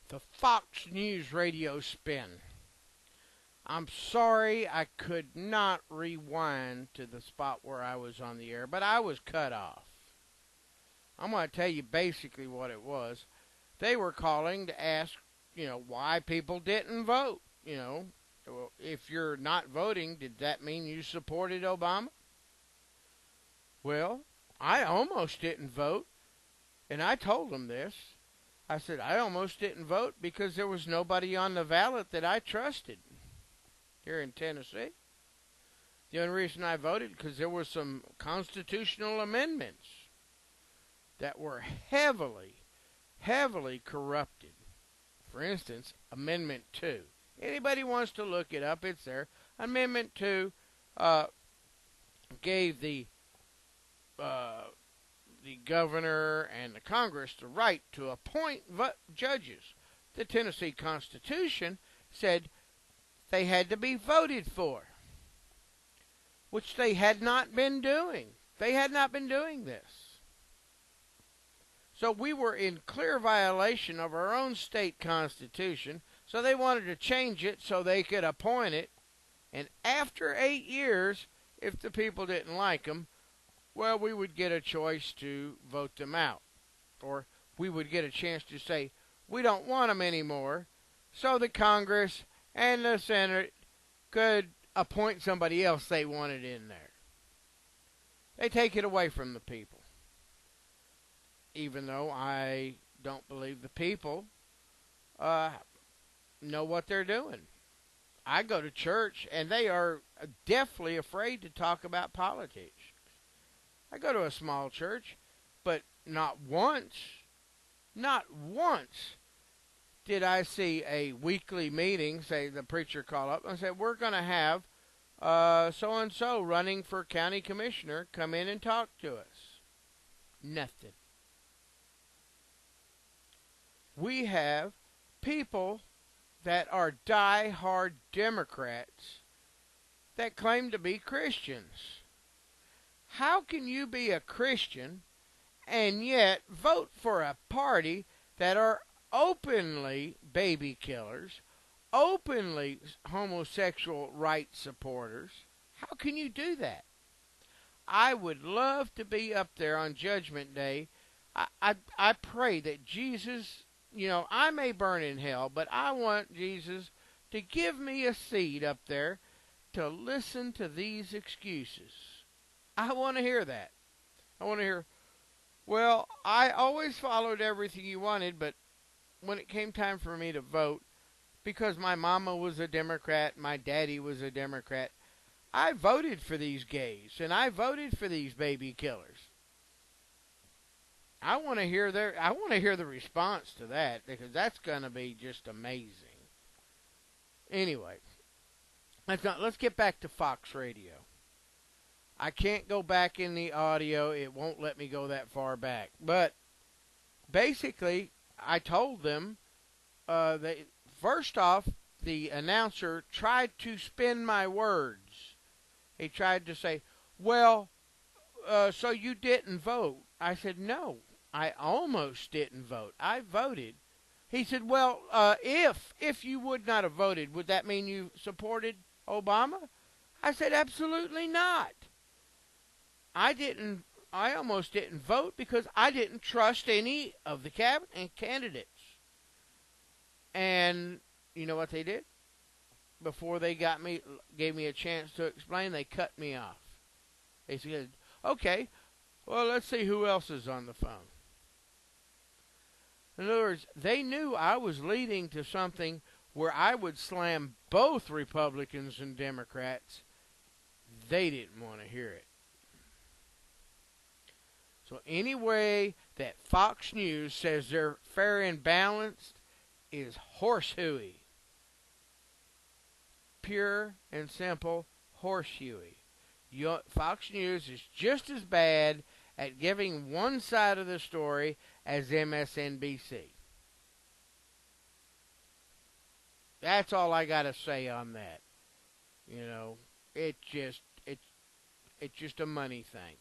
The Fox News radio spin. I'm sorry I could not rewind to the spot where I was on the air, but I was cut off. I'm going to tell you basically what it was. They were calling to ask, why people didn't vote. If you're not voting, did that mean you supported Obama? Well, I almost didn't vote, and I told them this. I said, I almost didn't vote because there was nobody on the ballot that I trusted here in Tennessee. The only reason I voted because there were some constitutional amendments that were heavily, heavily corrupted. For instance, Amendment 2. Anybody wants to look it up, it's there. Amendment 2 gave the governor and the Congress the right to appoint judges. The Tennessee Constitution said they had to be voted for, which they had not been doing. They had not been doing this. So we were in clear violation of our own state constitution, so they wanted to change it so they could appoint it. And after 8 years, if the people didn't like them, well, we would get a choice to vote them out. Or we would get a chance to say, we don't want them anymore, so the Congress and the Senate could appoint somebody else they wanted in there. They take it away from the people. Even though I don't believe the people know what they're doing. I go to church, and they are definitely afraid to talk about politics. I go to a small church, but not once did I see a weekly meeting, say the preacher call up and said, we're going to have so-and-so running for county commissioner come in and talk to us. Nothing. We have people that are die-hard Democrats that claim to be Christians. How can you be a Christian and yet vote for a party that are openly baby killers, openly homosexual rights supporters? How can you do that? I would love to be up there on Judgment Day. I pray that Jesus, I may burn in hell, but I want Jesus to give me a seat up there to listen to these excuses. I want to hear that. I want to hear, well, I always followed everything you wanted, but when it came time for me to vote, because my mama was a Democrat, my daddy was a Democrat, I voted for these gays, and I voted for these baby killers. I want to hear the response to that, because that's going to be just amazing. Anyway, let's get back to Fox Radio. I can't go back in the audio. It won't let me go that far back. But basically, I told them that first off, the announcer tried to spin my words. He tried to say, well, so you didn't vote. I said, no, I almost didn't vote. I voted. He said, well, if you would not have voted, would that mean you supported Obama? I said, absolutely not. I almost didn't vote because I didn't trust any of the cabinet candidates. And you know what they did? Before they gave me a chance to explain, they cut me off. They said, okay, well, let's see who else is on the phone. In other words, they knew I was leading to something where I would slam both Republicans and Democrats. They didn't want to hear it. So any way that Fox News says they're fair and balanced is horsehooey. Pure and simple horsehooey. Fox News is just as bad at giving one side of the story as MSNBC. That's all I got to say on that. It's just a money thing.